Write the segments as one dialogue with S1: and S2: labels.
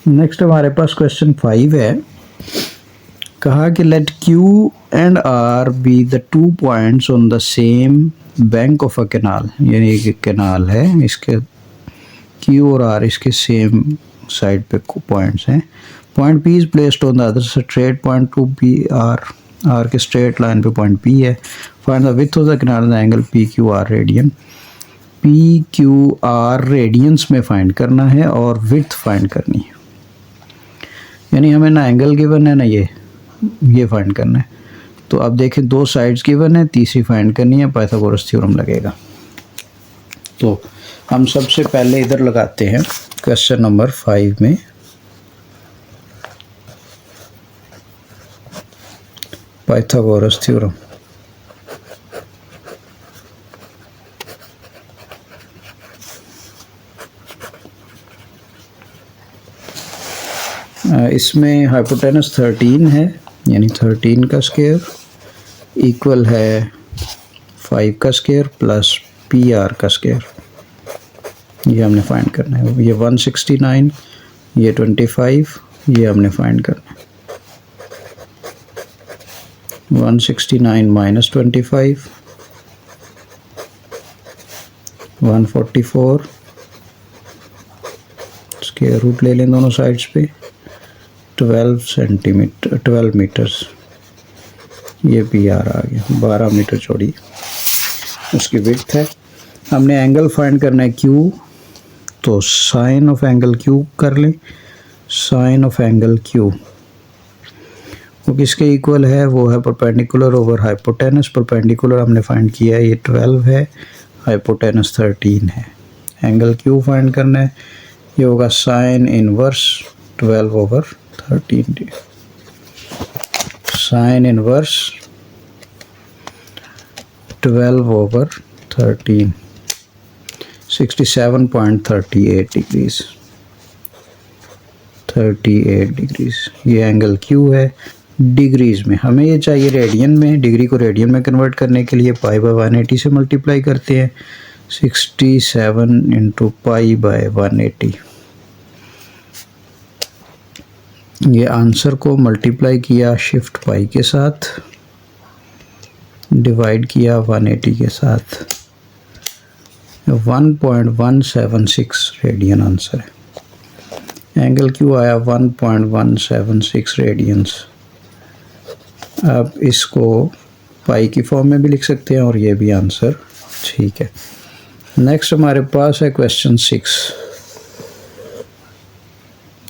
S1: Next हमारे पास question 5 है। कहा कि let Q and R be the 2 points on the same bank of a canal, यानी एक कैनाल है, इसके क्यू और आर इसके सेम साइड पे पॉइंट्स हैं। Point P is placed on the other straight point to P R, R के straight line पे पॉइंट पी है। Find the width of the canal and angle P Q R radian. P Q R radians में find करना है और width find करनी है, यानी हमें ना एंगल गिवन है ना ये फाइंड करना है। तो अब देखें दो साइड्स गिवन है, तीसरी फाइंड करनी है, पाइथागोरस थ्योरम लगेगा। तो हम सबसे पहले इधर लगाते हैं क्वेश्चन नंबर 5 में पाइथागोरस थ्योरम। इसमें हाइपोटेनस 13 है, यानी 13 का स्क्वायर इक्वल है 5 का स्क्वायर प्लस पी आर का स्क्वायर। ये हमने फाइंड करना है। ये 169, ये 25, ये हमने फाइंड करना है। 169 माइनस 25, 144, स्क्वायर रूट ले लें दोनों साइड्स पे, 12 मीटर्स। ये पी आर आ गया, 12 मीटर चौड़ी उसकी विड्थ है। हमने एंगल फाइंड करना है क्यू, तो साइन ऑफ एंगल क्यू कर लें। साइन ऑफ एंगल क्यू वो किसके इक्वल है, वो है परपेंडिकुलर ओवर हाइपोटेनस। परपेंडिकुलर हमने फाइंड किया है, ये 12 है, हाइपोटेनस 13 है। एंगल क्यू फाइंड करना है, ये होगा sine inverse 12 over 13। Sine inverse 12 over 13, 67.38 degrees, 38 degrees. ये एंगल क्यू है डिग्रीज में, हमें ये चाहिए रेडियन में। डिग्री को रेडियन में कन्वर्ट करने के लिए पाई बाय 180 से मल्टीप्लाई करते हैं। 67 इंटू पाई बाय 180। ये आंसर को मल्टीप्लाई किया शिफ्ट पाई के साथ, डिवाइड किया 180 के साथ, 1.176 रेडियन आंसर है। एंगल क्यू आया 1.176 रेडियंस। अब इसको पाई की फॉर्म में भी लिख सकते हैं और ये भी आंसर ठीक है। नेक्स्ट हमारे पास है क्वेश्चन 6।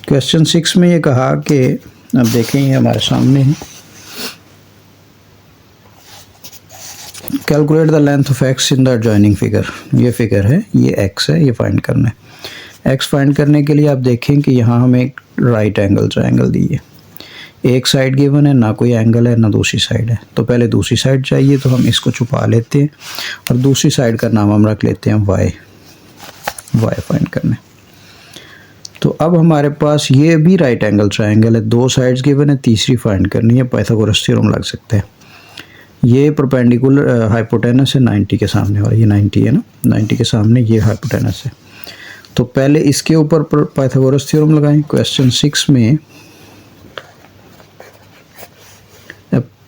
S1: क्वेश्चन 6 में ये कहा कि अब देखें ये हमारे सामने है, calculate the length of x in the adjoining figure. ये फिगर है, ये एक्स है, ये फाइंड करना है। एक्स फाइंड करने के लिए आप देखें कि यहाँ हमें एक राइट एंगल ट्रायंगल दी है। एक साइड गिवन है, ना कोई एंगल है ना दूसरी साइड है, तो पहले दूसरी साइड चाहिए, तो हम इसको छुपा लेते हैं और दूसरी साइड का नाम हम रख लेते हैं वाई। वाई फाइंड करना है। तो अब हमारे पास ये भी राइट एंगल ट्रायंगल है, दो साइड्स गिवन है, तीसरी फाइंड करनी है, पाइथागोरस थ्योरम लग सकता है। ये परपेंडिकुलर हाइपोटेनस है 90 के सामने, और ये 90 है ना, 90 के सामने ये हाइपोटेनस है। तो पहले इसके ऊपर पाइथागोरस थ्योरम लगाएं। क्वेश्चन 6 में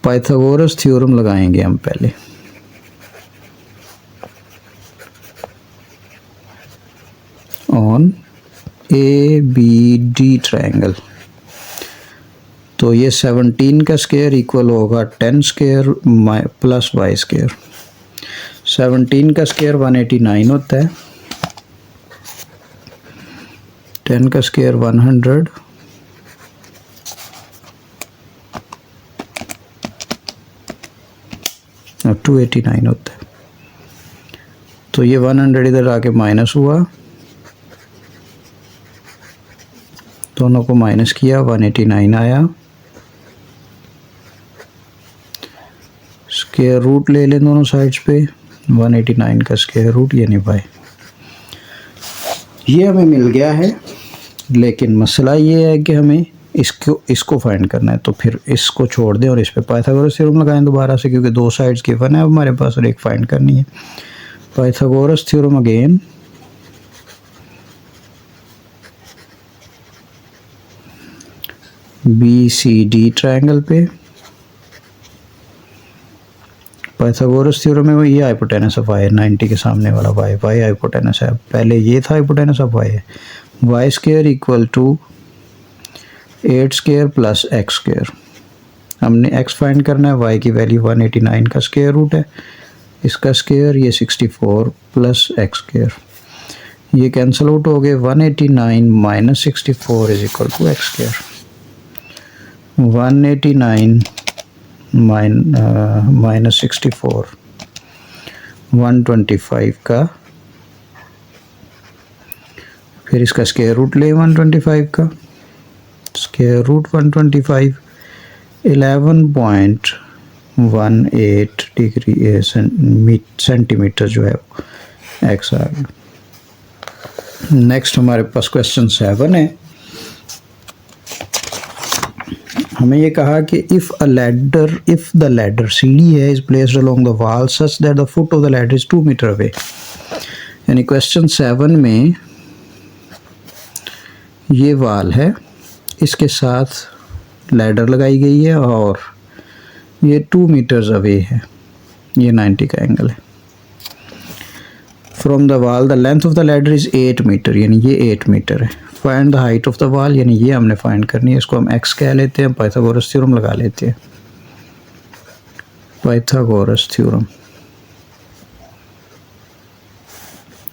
S1: पाइथागोरस थ्योरम लगाएंगे हम पहले। On A B D triangle, तो ये 17 का स्क्वायर इक्वल होगा 10 स्क्वायर प्लस वाई स्क्वायर। 17 का स्क्वायर 189 होता है, 10 का स्क्वायर 100, और 289 होता है। तो ये 100 इधर आके माइनस हुआ, दोनों को माइनस किया, 189 आया। स्क्वायर रूट ले लें दोनों साइड्स पे, 189 का स्क्वायर रूट यानी बाय। ये हमें मिल गया है, लेकिन मसला ये है कि हमें इसको फाइंड करना है। तो फिर इसको छोड़ दें और इस पे पाइथागोरस थ्योरम लगाएं दोबारा से, क्योंकि दो साइड्स गिवन है अब हमारे पास और एक फाइंड करनी है। Pythagoras theorem again, BCD triangle पे। पाइथागोरस थ्योरम में ये हाइपोटेनस ऑफ y है, 90 के सामने वाला y हाइपोटेनस है। पहले ये था हाइपोटेनस ऑफ y है। y square equal to 8 square plus x square. हमने x फाइंड करना है, y की वैल्यू 189 का स्क्वायर रूट है, इसका स्क्वायर ये 64 प्लस x स्क्वायर। ये कैंसिल आउट हो गए, 189 minus 64 is equal to x square. 189 minus 64 125 का, फिर इसका स्क्वायर रूट ले 125 का, स्क्वायर रूट 125 11.18 डिग्री सेंटीमीटर जो है एक्स आ गया। नेक्स्ट हमारे पास क्वेश्चन 7 है। हमें ये कहा कि इफ द लैडर सीढ़ी है is placed along the wall such that the foot of the ladder is 2 metre away. यानी क्वेश्चन 7 में ये वॉल है, इसके साथ लैडर लगाई गई है और ये 2 मीटर्स अवे है, ये 90 का एंगल है। From the wall the length of the ladder is 8 metre, यानी ये 8 मीटर है। Find the height of the wall, यानी ये हमने फाइंड करनी है, इसको हम x कह लेते हैं, पाइथागोरस थ्योरम लगा लेते हैं। पाइथागोरस थ्योरम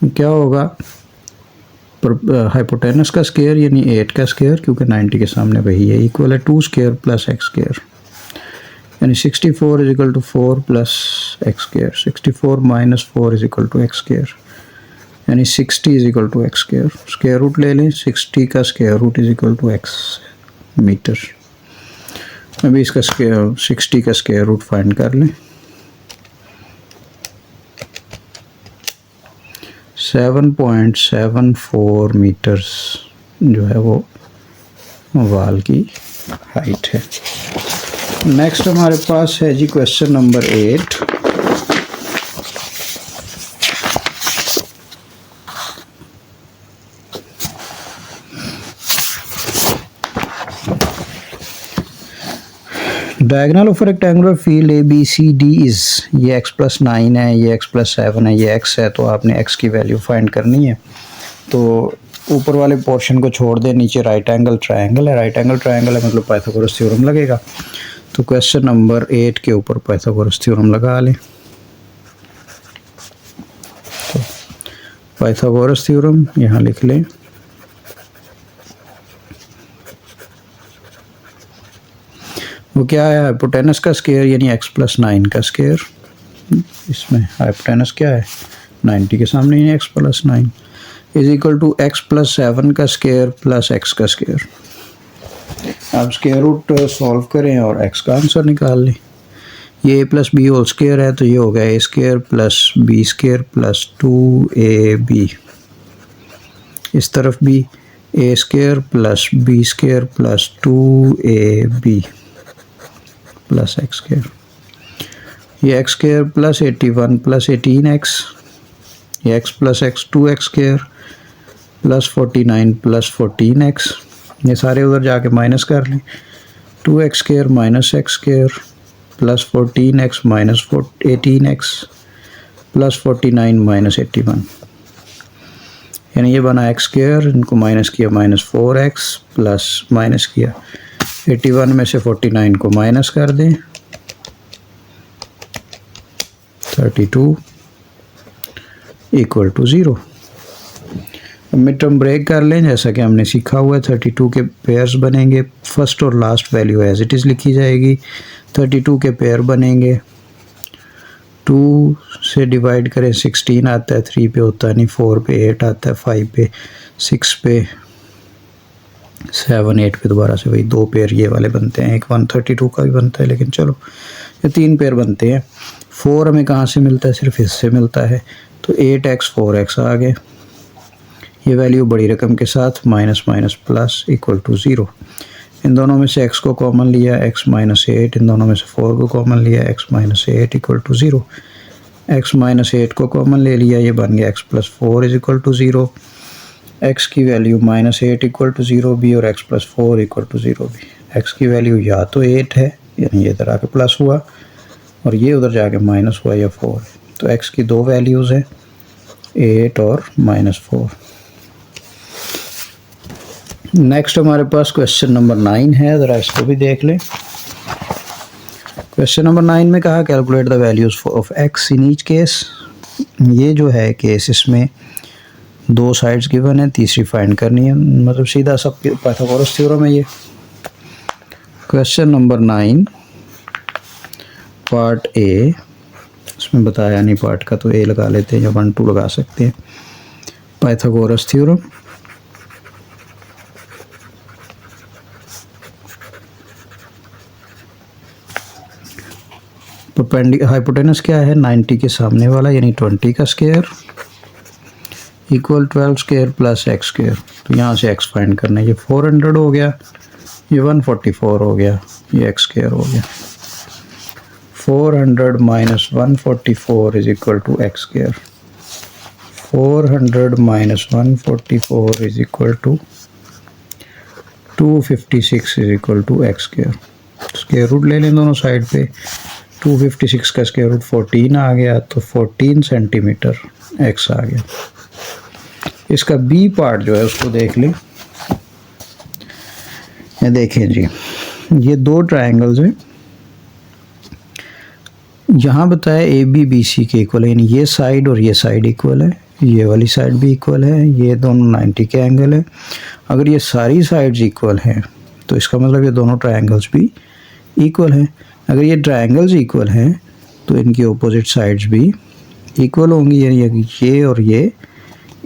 S1: क्या होगा, हाइपोटेनस का स्क्वायर यानी 8 का स्क्वायर, क्योंकि 90 के सामने वही है, इक्वल है 2 स्क्वायर प्लस x स्क्वायर, यानी 64 is equal to 4 plus x square. 64 minus 4 is equal to x square, यानी 60 is equal to x square. Square root ले लें, 60 का square root is equal to x metre. अभी इसका 60 का square root find कर लें। 7.74 मीटर्स जो है वो वाल की हाइट है। नेक्स्ट हमारे पास है जी question number 8। Diagonal of rectangular field ABCD is, ये x+9 है, ये x+7 है, ये x है, तो आपने x की वैल्यू फाइंड करनी है। तो ऊपर वाले पोर्शन को छोड़ दें, नीचे राइट एंगल ट्रायंगल है, राइट एंगल ट्रायंगल है मतलब पाइथागोरस थ्योरम लगेगा। तो क्वेश्चन नंबर 8 के ऊपर पाइथागोरस थ्योरम लगा लें। तो पाइथागोरस थ्योरम यहाँ लिख लें। वो क्या है, हाइपोटेनस का स्क्वायर यानी x+9 का स्क्वायर। इसमें हाइपोटेनस क्या है, 90 के सामने यानी x+9 is equal to x+7 का स्क्वायर प्लस x का स्क्वायर। आप स्क्वायर रूट सॉल्व करें और x का आंसर निकाल लें। ये a plus b whole square है, तो ये हो गया a square plus b square plus 2ab। इस तरफ भी a square plus b square plus 2ab plus x square. ये x square plus 81 plus 18x, ये x प्लस x 2x square plus 49 plus 14x, ये सारे उधर जाके माइनस कर लें। 2x square minus x square plus 14x minus 18x plus 49 minus 81, यानी ये बना एक्स स्क्वायर, इनको माइनस किया माइनस 4x प्लस माइनस किया 81 में से 49 को माइनस कर दें, 32 equal to 0। Mid term break कर लें, जैसा कि हमने सीखा हुआ है। 32 के पेयर्स बनेंगे, फर्स्ट और last value as it is लिखी जाएगी। 32 के पेयर बनेंगे, 2 से डिवाइड करें 16 आता है, 3 पे होता नहीं, 4 पे 8 आता है, 5 पे 6 पे 7 8 पे दोबारा से वही 2 पेयर ये वाले बनते हैं। एक 132 का भी बनता है, लेकिन चलो ये 3 पेयर बनते हैं। 4 हमें कहाँ से मिलता है, सिर्फ इससे मिलता है, तो 8x 4x आ गए। ये वैल्यू बड़ी रकम के साथ minus minus plus equal to 0। इन दोनों में से x को कॉमन लिया, x माइनस 8, इन दोनों में से 4 को कॉमन लिया, x minus 8 equal to 0। x minus 8 को कॉमन ले लिया, ये बन गया x plus 4 is equal to 0। x की वैल्यू माइनस 8 इक्वल टू 0 भी और x प्लस 4 इक्वल टू 0 भी। x की वैल्यू या तो 8 है, यानी ये इधर आके प्लस हुआ, और ये उधर जाके माइनस हुआ या 4 है। तो x की दो वैल्यूज़ हैं, 8 और -4। नेक्स्ट हमारे पास क्वेश्चन नंबर 9 है, ज़रा इसको भी देख लें। क्वेश्चन नंबर 9 में कहा calculate the values of x in each case. ये जो है केस, इसमें दो साइड्स गिवन है, तीसरी फाइंड करनी है, मतलब सीधा सब पाइथागोरस थ्योरम है ये। क्वेश्चन नंबर 9 पार्ट ए, इसमें बताया नहीं पार्ट का, तो ए लगा लेते हैं या 1 2 लगा सकते हैं। पाइथागोरस थ्योरम, हाइपोटेनस क्या है, 90 के सामने वाला यानी 20 का square equal 12 square plus x square. तो यहाँ से x फाइंड करना है, ये 400 हो गया, ये 144 हो गया, ये x स्क्वायर हो गया। 400 minus 144 is equal to x square. 400 minus 144 is equal to 256 is equal to x square. Square root ले लें दोनों साइड पे, 256 का स्क्वायर रूट 14 आ गया, तो 14 सेंटीमीटर x आ गया। इसका बी पार्ट जो है उसको देख लें। ये देखें जी, ये दो ट्रायंगल्स हैं, यहाँ बताया ए बी बी सी के इक्वल है, यानी ये साइड और ये साइड इक्वल है, ये वाली साइड भी इक्वल है, ये दोनों 90 के एंगल है। अगर ये सारी साइड्स इक्वल हैं तो इसका मतलब ये दोनों ट्रायंगल्स भी इक्वल हैं। अगर ये ट्रायंगल्स इक्वल हैं तो इनकी ऑपोजिट साइड्स भी इक्वल होंगी, यानी ये और ये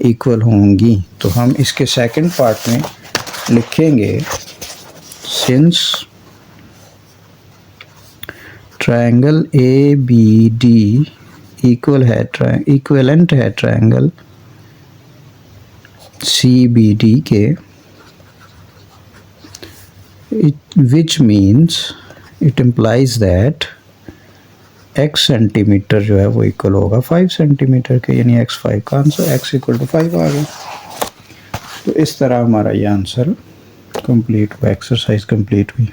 S1: इक्वल होंगी। तो हम इसके सेकंड पार्ट में लिखेंगे, since triangle A B D equivalent है ट्रायंगल सी बी डी के, which means it implies that x centimetre जो है वो इक्वल होगा 5 सेंटीमीटर के, यानी x 5 का आंसर, x इक्वल टू 5 आ गया। तो इस तरह हमारा ये आंसर कंप्लीट हुआ, एक्सरसाइज कंप्लीट हुई।